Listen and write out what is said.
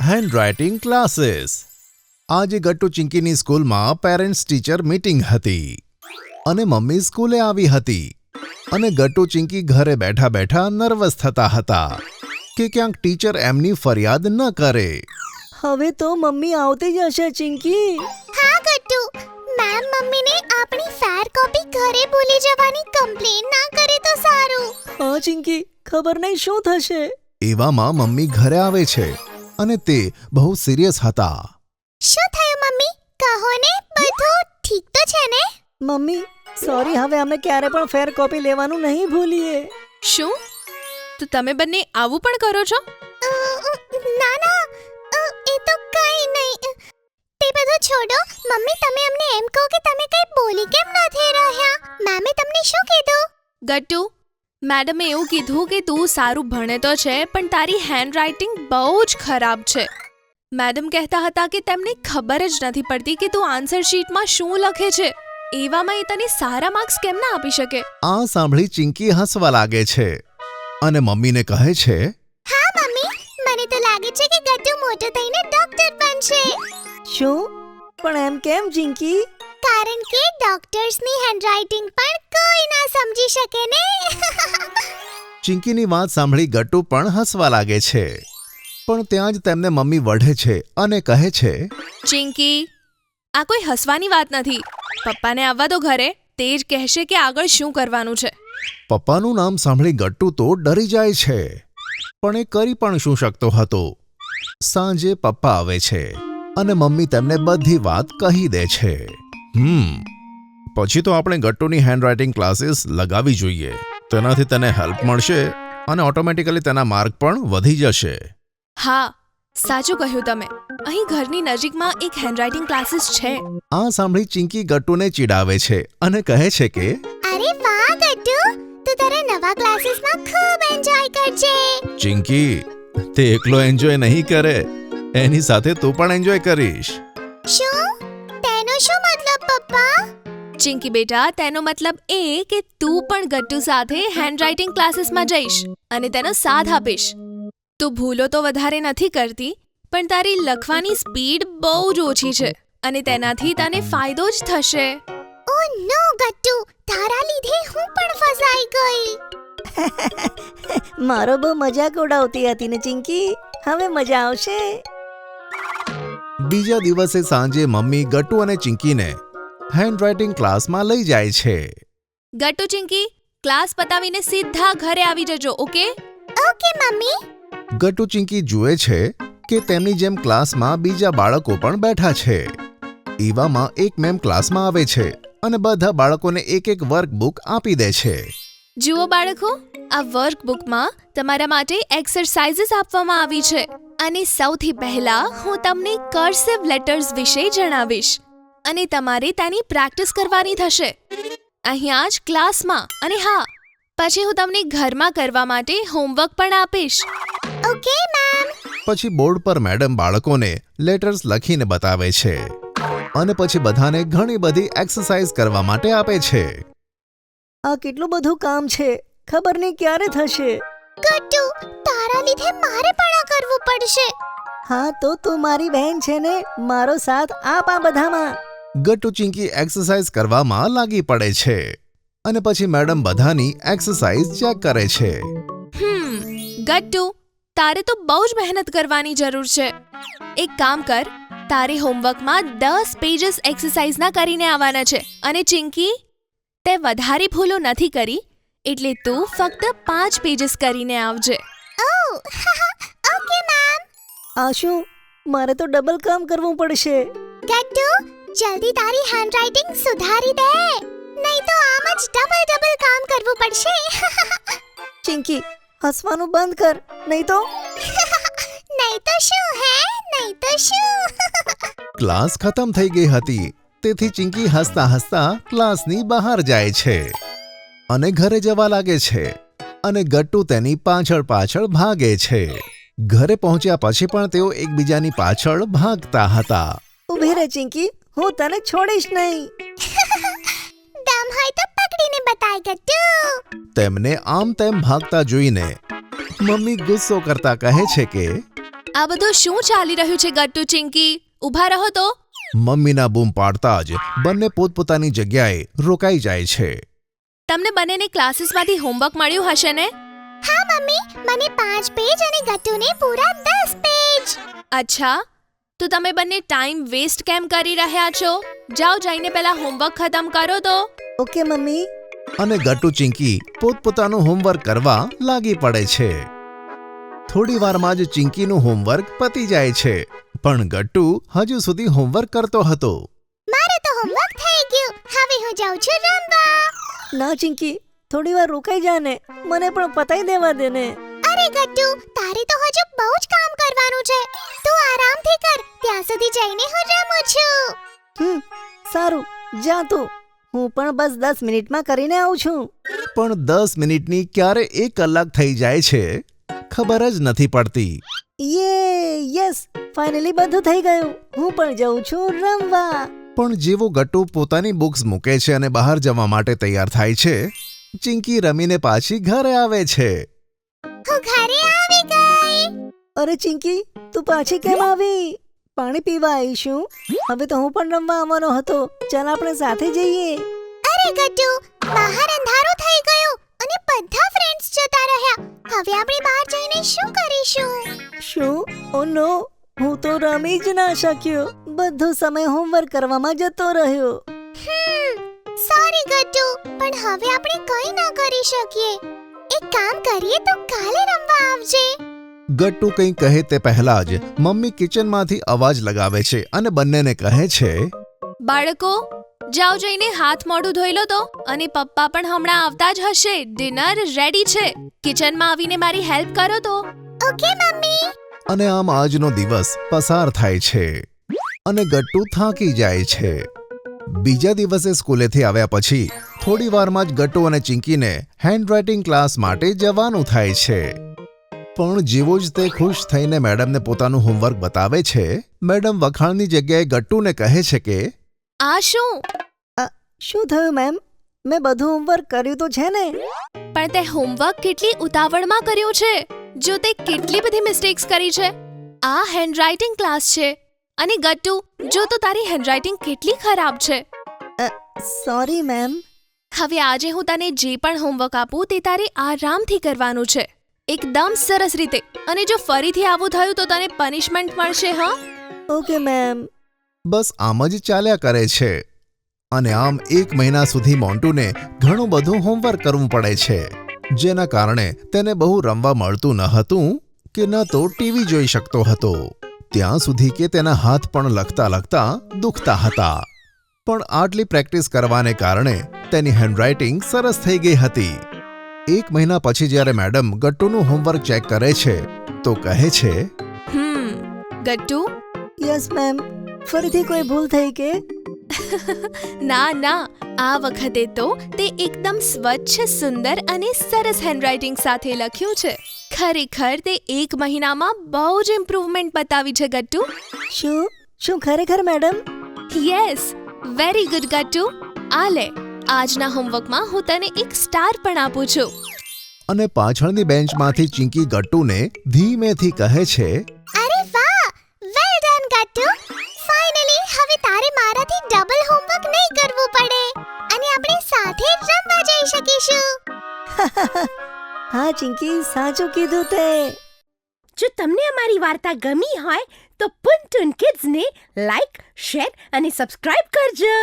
Handwriting classes. આજે ગટ્ટુ ચિંકીની સ્કૂલમાં parents teacher meeting હતી અને મમ્મી સ્કૂલે આવી હતી અને ગટ્ટુ ચિંકી ઘરે બેઠા બેઠા નર્વસ થતા હતા કે ક્યાંક ટીચર એમની ફરિયાદ ન કરે. હવે તો મમ્મી આવતી જ હશે ચિંકી. હા ગટ્ટુ, મેમ મમ્મીને આપણી ફેર કોપી ઘરે ભૂલી જવાની કમ્પ્લેન ના કરે તો સારું. હા ચિંકી, ખબર નહીં શું થશે. એવામાં મમ્મી ઘરે આવે છે અને તે બહુ સિરિયસ હતા. શું થયું મમ્મી? કહો ને, બધું ઠીક તો છે ને? મમ્મી સોરી, હવે અમે ક્યારે પણ ફેર કોપી લેવાનું નહીં ભૂલીએ. શું? તો તમે બંને આવું પણ કરો છો? ના ના, એ તો કંઈ નહીં. તે બધું છોડો. મમ્મી, તમે અમને એમ કહો કે તમે કંઈ બોલી કેમ નથી રહ્યા? મેમે તમને શું કીધું? ગટ્ટુ, મેડમે એવું કીધું કે તું સારું ભણે તો છે પણ તારી હેન્ડરાઇટિંગ બહુ જ ખરાબ છે. મેડમ કહેતા હતા કે તેમને ખબર જ નથી પડતી કે તું આન્સર શીટમાં શું લખે છે. એવામાં એ તને સારા માર્ક્સ કેમ ના આપી શકે? આ સાંભળી ચિંકી હસવા લાગે છે અને મમ્મીને કહે છે, હા મમ્મી, મને તો લાગે છે કે ગટ્ટુ મોટો થઈને ડોક્ટર બનશે. શું? પણ એમ કેમ ચિંકી? કારણ કે ડોક્ટર્સની હેન્ડરાઇટિંગ પણ કોઈ ના સમજી શકે ને. ચિંકીની વાત સાંભળી ગટ્ટુ પણ હસવા લાગે છે, પણ ત્યાં જ તેમને મમ્મી વઢે છે અને કહે છે, ચિંકી, આ કોઈ હસવાની વાત નથી. પપ્પાને આવવા દો ઘરે, તે જ કહેશે કે આગળ શું કરવાનું છે. પપ્પાનું નામ સાંભળી ગટ્ટુ તો ડરી જાય છે, પણ એ કરી પણ શું શકતો હતો. સાંજે પપ્પા આવે છે અને મમ્મી તેમને બધી વાત કહી દે છે. પછી તો આપણે ગટ્ટુની હેન્ડરાઇટિંગ ક્લાસીસ લગાવવી જોઈએ. તેનાથી તેને હેલ્પ મળશે અને ઓટોમેટિકલી તેના માર્ક પણ વધી જશે. હા, સાચું કહ્યું તમે. અહીં ઘરની નજીકમાં એક હેન્ડરાઇટિંગ ક્લાસીસ છે. આ સાંભળી ચિંકી ગટ્ટુને ચીડાવે છે અને કહે છે કે, અરે વાહ ગટ્ટુ, તું તારા નવા ક્લાસીસમાં ખૂબ એન્જોય કરજે. ચિંકી, તે એકલો એન્જોય નહીં કરે, એની સાથે તું પણ એન્જોય કરીશ. શું? તેનો શું મતલબ પપ્પા? ચિંકી બેટા, તેનો મતલબ એ કે તું પણ ગટ્ટુ સાથે હેન્ડરાઇટિંગ ક્લાસીસમાં જઈશ અને તેનો સાથ આપીશ. તું ભૂલો તો વધારે નથી કરતી, પણ તારી લખવાની સ્પીડ બહુ જ ઓછી છે અને તેનાથી તને ફાયદો જ થશે. ઓ નો ગટ્ટુ, તારા લીધે હું પણ ફસાઈ ગઈ. મારો બહુ મજાક ઉડાવતી હતી ને ચિંકી, હવે મજા આવશે. બીજા દિવસે સાંજે મમ્મી ગટ્ટુ અને ચિંકીને હેન્ડરાઇટિંગ ક્લાસમાં લઈ જાય છે. ગટ્ટુ ચિંકી, ક્લાસ પતાવીને સીધા ઘરે આવી જજો, okay? Okay mummy. Gattu Chinki જુએ છે કે તેમની જેમ ક્લાસમાં બીજા બાળકો પણ બેઠા છે. એવામાં એક મેમ ક્લાસમાં આવે છે અને બધા બાળકોને એક એક વર્કબુક આપી દે છે. જુઓ બાળકો, આ વર્કબુકમાં તમારા માટે એક્સરસાઇઝીસ આપવામાં આવી છે અને સૌથી પહેલા હું તમને કર્સિવ લેટર્સ વિશે જણાવીશ અને તમારે તેની પ્રેક્ટિસ કરવાની થશે અહીંયા જ ક્લાસમાં. અને હા, પછી હું તમને ઘરમાં કરવા માટે હોમવર્ક પણ આપીશ. Okay ma'am. પછી બોર્ડ પર મેડમ બાળકોને લેટર્સ લખીને બતાવે છે અને પછી બધાને ઘણી બધી એક્સરસાઇઝ કરવા માટે આપે છે. આ કેટલું બધું કામ છે, ખબર નહીં ક્યારે થશે. ગટ્ટુ, તારા લીધે મારે પણ આ કરવું પડશે. હા તો તું મારી બહેન છે ને, મારો સાથ આપ આ બધામાં. ગટ્ટુ ચિંકી એક્સરસાઇઝ કરવામાં લાગી પડે છે અને પછી મેડમ બધાની એક્સરસાઇઝ ચેક કરે છે. ગટ્ટુ, તારે તો બહુ જ મહેનત કરવાની જરૂર છે. એક કામ કર, તારે હોમવર્કમાં 10 પેજીસ એક્સરસાઇઝના કરીને આવવાના છે અને ચિંકી, તે વધારે ભૂલો નથી કરી એટલે તું ફક્ત 5 પેજીસ કરીને આવજે. Okay ma'am. આ શું? મારે તો ડબલ કામ કરવું પડશે. ગટ્ટુ, જલ્દી તારી હેન્ડરાઇટિંગ સુધારી દે, નહીં તો આમ જ ડબલ કામ કરવું પડશે. ચિંકી, હસવાનું બંધ કર, નહીં તો. નહીં તો શું હે? નહીં તો શું? ક્લાસ ખતમ થઈ ગઈ હતી, તેથી ચિંકી હસતા હસતા ક્લાસની બહાર જાય છે અને ઘરે જવા લાગે છે અને ગટ્ટુ તેની પાછળ પાછળ ભાગે છે. ઘરે પહોંચ્યા પછી પણ તેઓ એકબીજાની પાછળ ભાગતા હતા. ઊભી રહે ચિંકી, હું તને છોડીશ નહીં. દમ હોય તો પકડીને બતાય ગટ્ટુ. તેમને આમ તેમ ભાગતા જોઈને મમ્મી ગુસ્સો કરતા કહે છે કે, આ બધું શું ચાલી રહ્યું છે ગટ્ટુ ચિંકી? ઊભા રહો તો. મમ્મીના બૂમ પાડતા જ બંને પોતપોતાની જગ્યાએ રોકાઈ જાય છે. તમને બંનેને ક્લાસીસમાંથી હોમવર્ક મળ્યું હશે ને? હા મમ્મી, મને 5 પેજ અને ગટ્ટુને પૂરા 10 પેજ. અચ્છા, તો તમે બંને ટાઈમ વેસ્ટ કેમ કરી રહ્યા છો? જાઓ જઈને પહેલા હોમવર્ક ખતમ કરો તો. Okay mummy. અને ગટ્ટુ ચિંકી પોતપોતાનું હોમવર્ક કરવા લાગી પડે છે. થોડી વારમાં જ ચિંકીનું હોમવર્ક પતી જાય છે, પણ ગટ્ટુ હજુ સુધી હોમવર્ક કરતો હતો. મારું તો હોમવર્ક થઈ ગયું. હવે હું જાઉં છું રમવા. ના ચિંકી, થોડી વાર રોકાઈ જા ને, મને પણ પતાઈ દેવા દે ને. અરે ગટ્ટુ, તારે તો હજુ બહુ જ કામ કરવાનું છે. તું આરામથી કર, ત્યાં સુધી જઈને હું રમું છું. સારું, જા તું. હું પણ બસ 10 મિનિટમાં કરીને આવું છું. પણ 10 મિનિટની ક્યારે 1 કલાક થઈ જાય છે ખબર જ નથી પડતી. યસ, ફાઇનલી બધું થઈ ગયું. હું પણ જાઉં છું રમવા. પણ જેવો ગટ્ટુ પોતાની બુક્સ મૂકે છે અને બહાર જવા માટે તૈયાર થાય છે, ચિંકી રમીને પાછી ઘરે આવે છે. હું ઘરે આવી ગઈ. અરે ચિંકી, તું પાછી કેમ આવી? પાણી પીવા આવી છું. હવે તો હું પણ રમવા આવવાનો હતો. ચાલ આપણે સાથે જઈએ. અરે ગટ્ટુ, બહાર અંધારું થઈ ગયું અને બધા ફ્રેન્ડ્સ જતા રહ્યા. હવે આપણે બહાર જઈને શું કરીશું? શું? ઓ નો, હું તો રમી જ ના શક્યો. બધો સમય હોમવર્ક કરવામાં જતો રહ્યો. સોરી ગટ્ટુ, પણ હવે આપણે કંઈ ના કરી શકીએ. એક કામ કરીએ તો કાલે રમવા આવજે. ગટ્ટુ કંઈ કહે તે પહેલા જ મમ્મી કિચનમાંથી અવાજ લગાવે છે અને બંનેને કહે છે, બાળકો, જાઓ જઈને હાથ મોઢું ધોઈ લો તો. અને પપ્પા પણ હમણાં આવતા જ હશે. ડિનર રેડી છે. કિચનમાં આવીને મારી હેલ્પ કરો તો. Okay mummy. અને આમ આજનો દિવસ પસાર થાય છે અને ગટ્ટુ થાકી જાય છે. બીજા દિવસે સ્કૂલેથી આવ્યા પછી થોડી વારમાં જ ગટ્ટુ અને ચિંકીને હેન્ડરાઇટિંગ ક્લાસ માટે જવાનું થાય છે. પણ જેવો જ તે ખુશ થઈને મેડમને પોતાનું હોમવર્ક બતાવે છે, મેડમ વખાણની જગ્યાએ ગટ્ટુને કહે છે કે, આ શું? શું થયું મેમ? મેં બધું હોમવર્ક કર્યું તો છે ને? પણ તે હોમવર્ક કેટલી ઉતાવળમાં કર્યું છે. જો તે કેટલી બધી મિસ્ટેક્સ કરી છે. આ હેન્ડરાઇટિંગ ક્લાસ છે. અને ગટ્ટુ, જો તો તારી હેન્ડરાઇટિંગ કેટલી ખરાબ છે. Sorry ma'am. હવે આજે હું તને જે પણ હોમવર્ક આપું તે તારે આરામથી કરવાનું છે, એકદમ સરસ રીતે. અને જો ફરીથી આવું થયું તો તને પનિશમેન્ટ મળશે. હા, ઓકે મેમ. બસ આમ જ ચાલ્યા કરે છે. અને આમ 1 મહિના સુધી મોન્ટુને ઘણું બધું હોમવર્ક કરવું પડે છે, જેના કારણે તેને બહુ રમવા મળતું ન હતું કે ન તો ટીવી જોઈ શકતો હતો. ત્યાં સુધી કે તેના હાથ પણ લખતા લખતા દુખતા હતા. પણ આટલી પ્રેક્ટિસ કરવાને કારણે તેની હેન્ડરાઇટિંગ સરસ થઈ ગઈ હતી. 1 મહિના પછી જ્યારે મેડમ ગટ્ટુનું હોમવર્ક ચેક કરે છે તો કહે છે, ગટ્ટુ. Yes ma'am. ફરીથી કોઈ ભૂલ થઈ કે? ના, આ વખતે તો તે એકદમ સ્વચ્છ, સુંદર અને સરસ હેન્ડરાઇટિંગ સાથે લખ્યું છે. ખરેખર તે 1 મહિનામાં બહુ જ ઇમ્પ્રુવમેન્ટ બતાવી છે ગટ્ટુ. શું ખરેખર madam? Yes, very good Gattu. આ લે, આજના હોમવર્કમાં હું તને એક સ્ટાર પણ આપું છું. અને પાછળની બેન્ચમાંથી ચિંકી ગટ્ટુને ધીમેથી કહે છે, અરે વાહ, વેલ ડન ગટ્ટુ. ફાઇનલી હવે તારે મારાથી ડબલ હોમવર્ક નહીં કરવું પડે અને આપણે સાથે રમવા જઈ શકીશું. હા ચિંકી, સાચું કીધું તે. જો તમને અમારી વાર્તા ગમી હોય તો પુન ટુન કિડ્સને લાઈક, શેર અને સબસ્ક્રાઇબ કરજો.